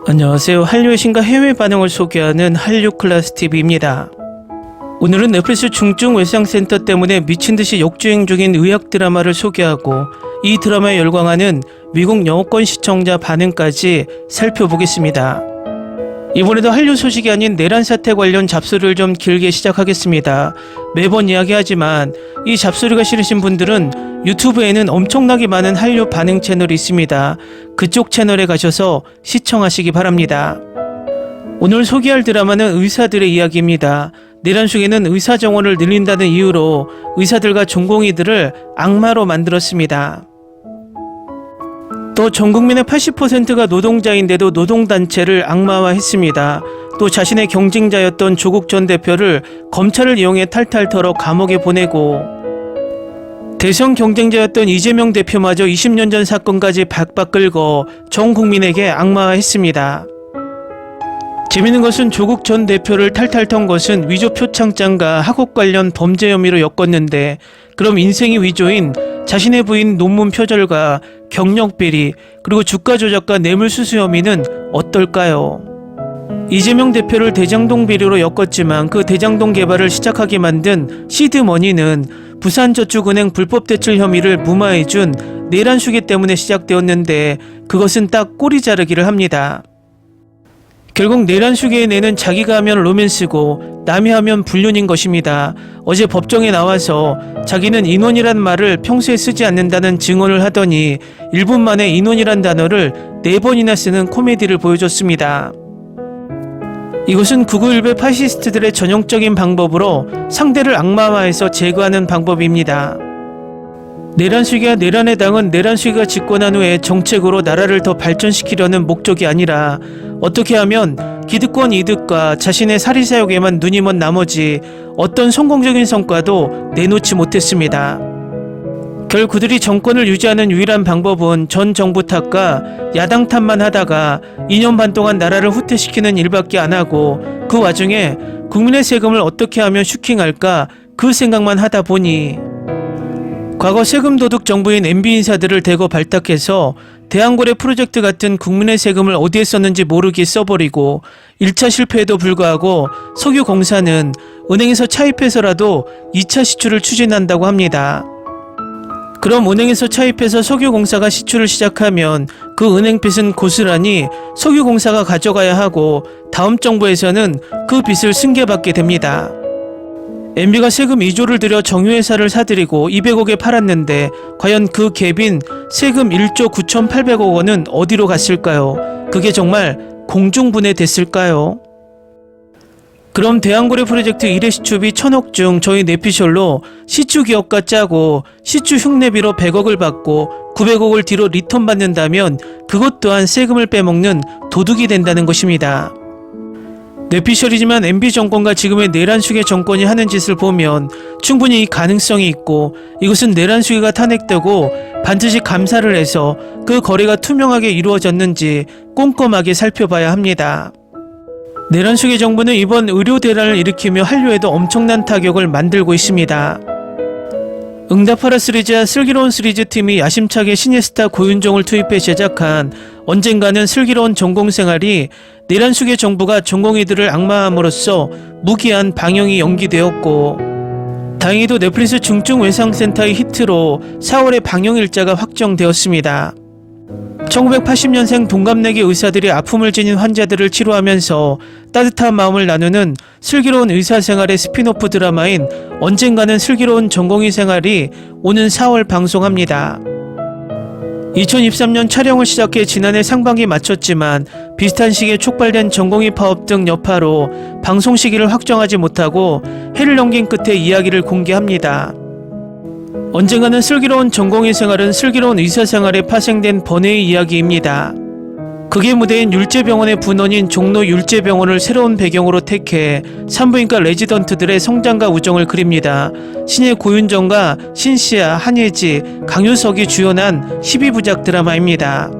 안녕하세요. 한류의 신과 해외 반응을 소개하는 한류클래스TV입니다. 오늘은 넷플릭스 중증 외상센터 때문에 미친듯이 역주행 중인 의학 드라마를 소개하고 이 드라마에 열광하는 미국 영어권 시청자 반응까지 살펴보겠습니다. 이번에도 한류 소식이 아닌 내란 사태 관련 잡소리를 좀 길게 시작하겠습니다. 매번 이야기하지만 이 잡소리가 싫으신 분들은 유튜브에는 엄청나게 많은 한류 반응 채널이 있습니다. 그쪽 채널에 가셔서 시청하시기 바랍니다. 오늘 소개할 드라마는 의사들의 이야기입니다. 내란 중에는 의사 정원을 늘린다는 이유로 의사들과 전공의들을 악마로 만들었습니다. 또 전국민의 80%가 노동자인데도 노동단체를 악마화했습니다. 또 자신의 경쟁자였던 조국 전 대표를 검찰을 이용해 탈탈 털어 감옥에 보내고 대선 경쟁자였던 이재명 대표마저 20년 전 사건까지 박박 끌고 전 국민에게 악마화했습니다. 재밌는 것은 조국 전 대표를 탈탈 턴 것은 위조 표창장과 학업 관련 범죄 혐의로 엮었는데 그럼 인생이 위조인 자신의 부인 논문 표절과 경력 비리 그리고 주가 조작과 뇌물수수 혐의는 어떨까요? 이재명 대표를 대장동 비리로 엮었지만 그 대장동 개발을 시작하게 만든 시드머니는 부산저축은행 불법 대출 혐의를 무마해준 내란 수계 때문에 시작되었는데 그것은 딱 꼬리 자르기를 합니다. 결국 내란 수계의 내는 자기가 하면 로맨스고 남이 하면 불륜인 것입니다. 어제 법정에 나와서 자기는 인원이란 말을 평소에 쓰지 않는다는 증언을 하더니 1분 만에 인원이란 단어를 4번이나 쓰는 코미디를 보여줬습니다. 이것은 극우일배 파시스트들의 전형적인 방법으로 상대를 악마화해서 제거하는 방법입니다. 내란 수계와 내란의 당은 내란 수계가 집권한 후에 정책으로 나라를 더 발전시키려는 목적이 아니라 어떻게 하면 기득권 이득과 자신의 사리사욕에만 눈이 먼 나머지 어떤 성공적인 성과도 내놓지 못했습니다. 결국 그들이 정권을 유지하는 유일한 방법은 전 정부 탓과 야당 탓만 하다가 2년 반 동안 나라를 후퇴시키는 일밖에 안 하고 그 와중에 국민의 세금을 어떻게 하면 슈킹할까 그 생각만 하다 보니 과거 세금 도둑 정부인 MB 인사들을 대거 발탁해서 대한고래 프로젝트 같은 국민의 세금을 어디에 썼는지 모르게 써버리고 1차 실패에도 불구하고 석유공사는 은행에서 차입해서라도 2차 시출을 추진한다고 합니다. 그럼 은행에서 차입해서 석유공사가 시출을 시작하면 그 은행 빚은 고스란히 석유공사가 가져가야 하고 다음 정부에서는 그 빚을 승계받게 됩니다. MB가 세금 2조를 들여 정유회사를 사들이고 200억에 팔았는데 과연 그 갭인 세금 1조 9,800억 원은 어디로 갔을까요? 그게 정말 공중분해됐을까요? 그럼 대한고래 프로젝트 1회 시추비 1,000억 중 저희 내피셜로 시추 기업과 짜고 시추 흉내비로 100억을 받고 900억을 뒤로 리턴 받는다면 그것 또한 세금을 빼먹는 도둑이 된다는 것입니다. 뇌피셜이지만 MB 정권과 지금의 내란 수계 정권이 하는 짓을 보면 충분히 이 가능성이 있고 이것은 내란 수계가 탄핵되고 반드시 감사를 해서 그 거래가 투명하게 이루어졌는지 꼼꼼하게 살펴봐야 합니다. 내란 수계 정부는 이번 의료 대란을 일으키며 한류에도 엄청난 타격을 만들고 있습니다. 응답하라 시리즈와 슬기로운 시리즈 팀이 야심차게 신예 스타 고윤정을 투입해 제작한 언젠가는 슬기로운 전공생활이 내란 수계 정부가 전공의들을 악마함으로써 무기한 방영이 연기되었고 다행히도 넷플릭스 중증 외상센터의 히트로 4월에 방영 일자가 확정되었습니다. 1980년생 동갑내기 의사들이 아픔을 지닌 환자들을 치료하면서 따뜻한 마음을 나누는 슬기로운 의사생활의 스피노프 드라마인 언젠가는 슬기로운 전공의 생활이 오는 4월 방송합니다. 2023년 촬영을 시작해 지난해 상반기 마쳤지만 비슷한 시기에 촉발된 전공의 파업 등 여파로 방송 시기를 확정하지 못하고 해를 넘긴 끝에 이야기를 공개합니다. 언젠가는 슬기로운 전공의 생활은 슬기로운 의사생활에 파생된 번외의 이야기입니다. 극의 무대인 율제병원의 분원인 종로 율제병원을 새로운 배경으로 택해 산부인과 레지던트들의 성장과 우정을 그립니다. 신예 고윤정과 신시아, 한예지, 강효석이 주연한 12부작 드라마입니다.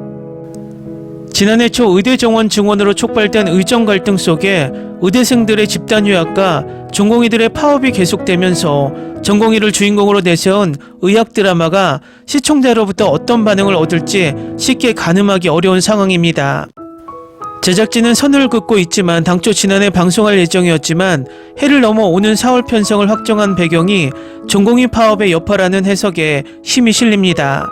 지난해 초 의대 정원 증원으로 촉발된 의정 갈등 속에 의대생들의 집단 휴학과 전공의들의 파업이 계속되면서 전공의를 주인공으로 내세운 의학 드라마가 시청자로부터 어떤 반응을 얻을지 쉽게 가늠하기 어려운 상황입니다. 제작진은 선을 긋고 있지만 당초 지난해 방송할 예정이었지만 해를 넘어 오는 4월 편성을 확정한 배경이 전공의 파업의 여파라는 해석에 힘이 실립니다.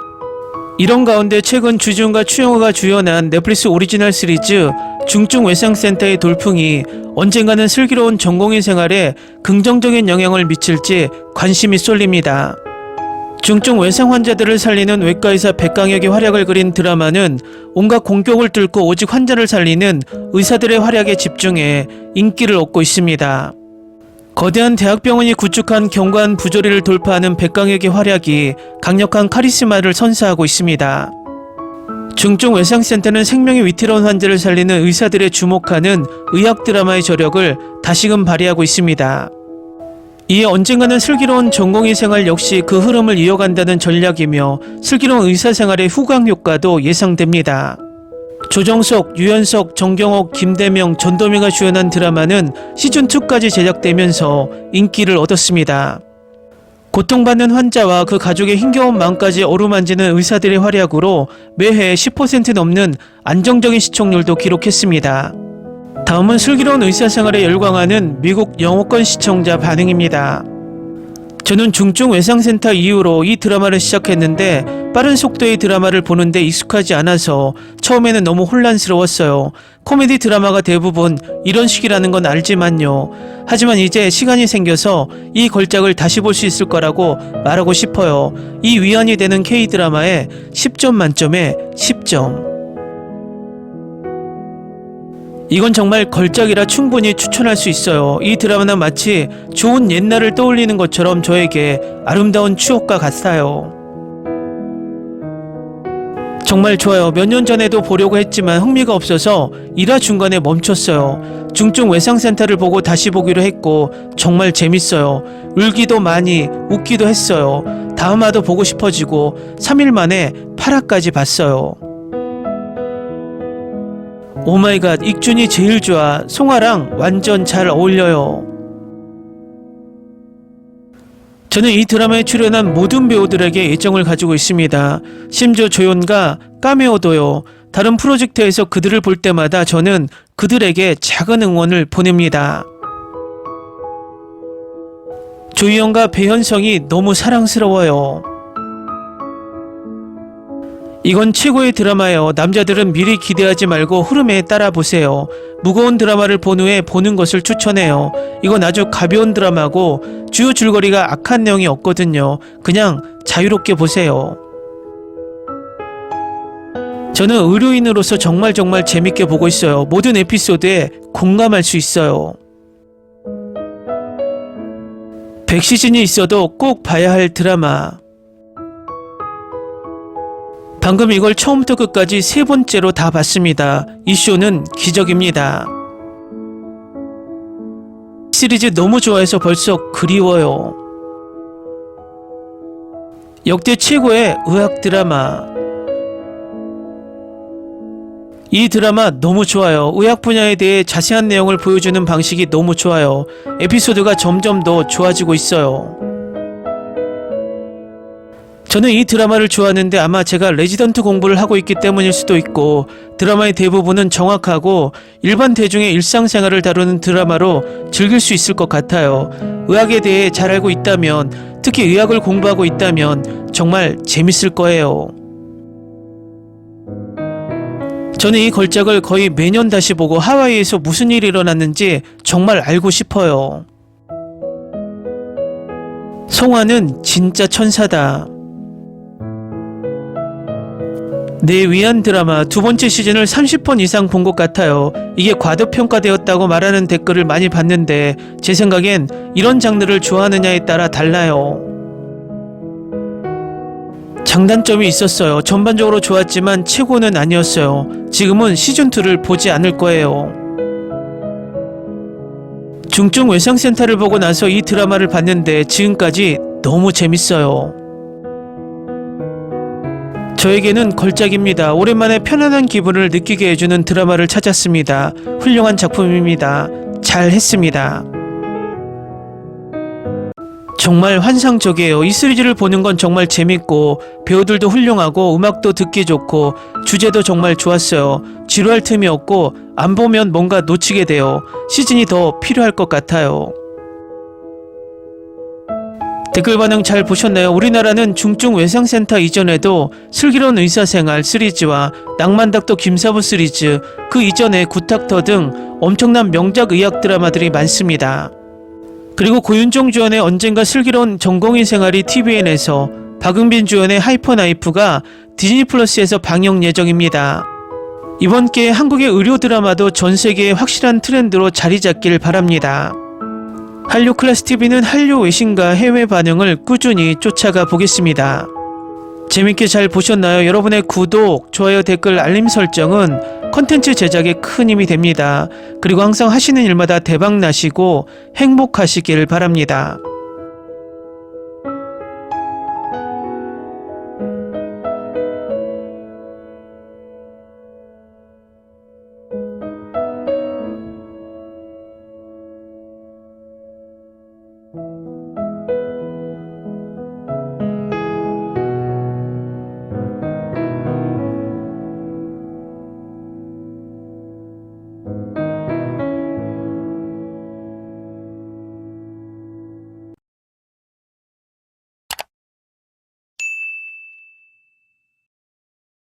이런 가운데 최근 주지훈과 추영호가 주연한 넷플릭스 오리지널 시리즈 중증외상센터의 돌풍이 언젠가는 슬기로운 전공의 생활에 긍정적인 영향을 미칠지 관심이 쏠립니다. 중증외상 환자들을 살리는 외과의사 백강혁의 활약을 그린 드라마는 온갖 공격을 뚫고 오직 환자를 살리는 의사들의 활약에 집중해 인기를 얻고 있습니다. 거대한 대학병원이 구축한 경관 부조리를 돌파하는 백강혁의 활약이 강력한 카리스마를 선사하고 있습니다. 중증외상센터는 생명이 위태로운 환자를 살리는 의사들의 주목하는 의학 드라마의 저력을 다시금 발휘하고 있습니다. 이에 언젠가는 슬기로운 전공의 생활 역시 그 흐름을 이어간다는 전략이며 슬기로운 의사생활의 후광 효과도 예상됩니다. 조정석, 유연석, 정경옥, 김대명, 전도미가 주연한 드라마는 시즌2까지 제작되면서 인기를 얻었습니다. 고통받는 환자와 그 가족의 힘겨운 마음까지 어루만지는 의사들의 활약으로 매해 10% 넘는 안정적인 시청률도 기록했습니다. 다음은 슬기로운 의사생활에 열광하는 미국 영어권 시청자 반응입니다. 저는 중증외상센터 이후로 이 드라마를 시작했는데 빠른 속도의 드라마를 보는데 익숙하지 않아서 처음에는 너무 혼란스러웠어요. 코미디 드라마가 대부분 이런 식이라는 건 알지만요. 하지만 이제 시간이 생겨서 이 걸작을 다시 볼 수 있을 거라고 말하고 싶어요. 이 위안이 되는 K드라마에 10점 만점에 10점. 이건 정말 걸작이라 충분히 추천할 수 있어요. 이 드라마는 마치 좋은 옛날을 떠올리는 것처럼 저에게 아름다운 추억과 같아요. 정말 좋아요. 몇 년 전에도 보려고 했지만 흥미가 없어서 일화 중간에 멈췄어요. 중증외상센터를 보고 다시 보기로 했고 정말 재밌어요. 울기도 많이 웃기도 했어요. 다음화도 보고 싶어지고 3일 만에 8화까지 봤어요. 오마이갓, 익준이 제일 좋아. 송아랑 완전 잘 어울려요. 저는 이 드라마에 출연한 모든 배우들에게 애정을 가지고 있습니다. 심지어 조연과 카메오도요. 다른 프로젝트에서 그들을 볼 때마다 저는 그들에게 작은 응원을 보냅니다. 조희연과 배현성이 너무 사랑스러워요. 이건 최고의 드라마예요. 남자들은 미리 기대하지 말고 흐름에 따라 보세요. 무거운 드라마를 본 후에 보는 것을 추천해요. 이건 아주 가벼운 드라마고 주요 줄거리가 악한 내용이 없거든요. 그냥 자유롭게 보세요. 저는 의료인으로서 정말 재밌게 보고 있어요. 모든 에피소드에 공감할 수 있어요. 100시즌이 있어도 꼭 봐야 할 드라마. 방금 이걸 처음부터 끝까지 3번째로 다 봤습니다. 이 쇼는 기적입니다. 시리즈 너무 좋아해서 벌써 그리워요. 역대 최고의 의학 드라마. 이 드라마 너무 좋아요. 의학 분야에 대해 자세한 내용을 보여주는 방식이 너무 좋아요. 에피소드가 점점 더 좋아지고 있어요. 저는 이 드라마를 좋아하는데 아마 제가 레지던트 공부를 하고 있기 때문일 수도 있고 드라마의 대부분은 정확하고 일반 대중의 일상생활을 다루는 드라마로 즐길 수 있을 것 같아요. 의학에 대해 잘 알고 있다면, 특히 의학을 공부하고 있다면 정말 재밌을 거예요. 저는 이 걸작을 거의 매년 다시 보고 하와이에서 무슨 일이 일어났는지 정말 알고 싶어요. 송아는 진짜 천사다. 내 위안 드라마 2번째 시즌을 30번 이상 본 것 같아요. 이게 과도평가되었다고 말하는 댓글을 많이 봤는데 제 생각엔 이런 장르를 좋아하느냐에 따라 달라요. 장단점이 있었어요. 전반적으로 좋았지만 최고는 아니었어요. 지금은 시즌2를 보지 않을 거예요. 중증외상센터를 보고 나서 이 드라마를 봤는데 지금까지 너무 재밌어요. 저에게는 걸작입니다. 오랜만에 편안한 기분을 느끼게 해주는 드라마를 찾았습니다. 훌륭한 작품입니다. 잘 했습니다. 정말 환상적이에요. 이 시리즈를 보는 건 정말 재밌고 배우들도 훌륭하고 음악도 듣기 좋고 주제도 정말 좋았어요. 지루할 틈이 없고 안 보면 뭔가 놓치게 돼요. 시즌이 더 필요할 것 같아요. 댓글 반응 잘 보셨나요? 우리나라는 중증 외상센터 이전에도 슬기로운 의사생활 시리즈와 낭만닥터 김사부 시리즈, 그 이전에 굿닥터 등 엄청난 명작 의학 드라마들이 많습니다. 그리고 고윤정 주연의 언젠가 슬기로운 전공의 생활이 TVN에서, 박은빈 주연의 하이퍼나이프가 디즈니 플러스에서 방영 예정입니다. 이번 기회에 한국의 의료 드라마도 전 세계의 확실한 트렌드로 자리 잡길 바랍니다. 한류 클래스 TV는 한류 외신과 해외 반응을 꾸준히 쫓아가 보겠습니다. 재밌게 잘 보셨나요? 여러분의 구독, 좋아요, 댓글, 알림 설정은 컨텐츠 제작에 큰 힘이 됩니다. 그리고 항상 하시는 일마다 대박 나시고 행복하시길 바랍니다.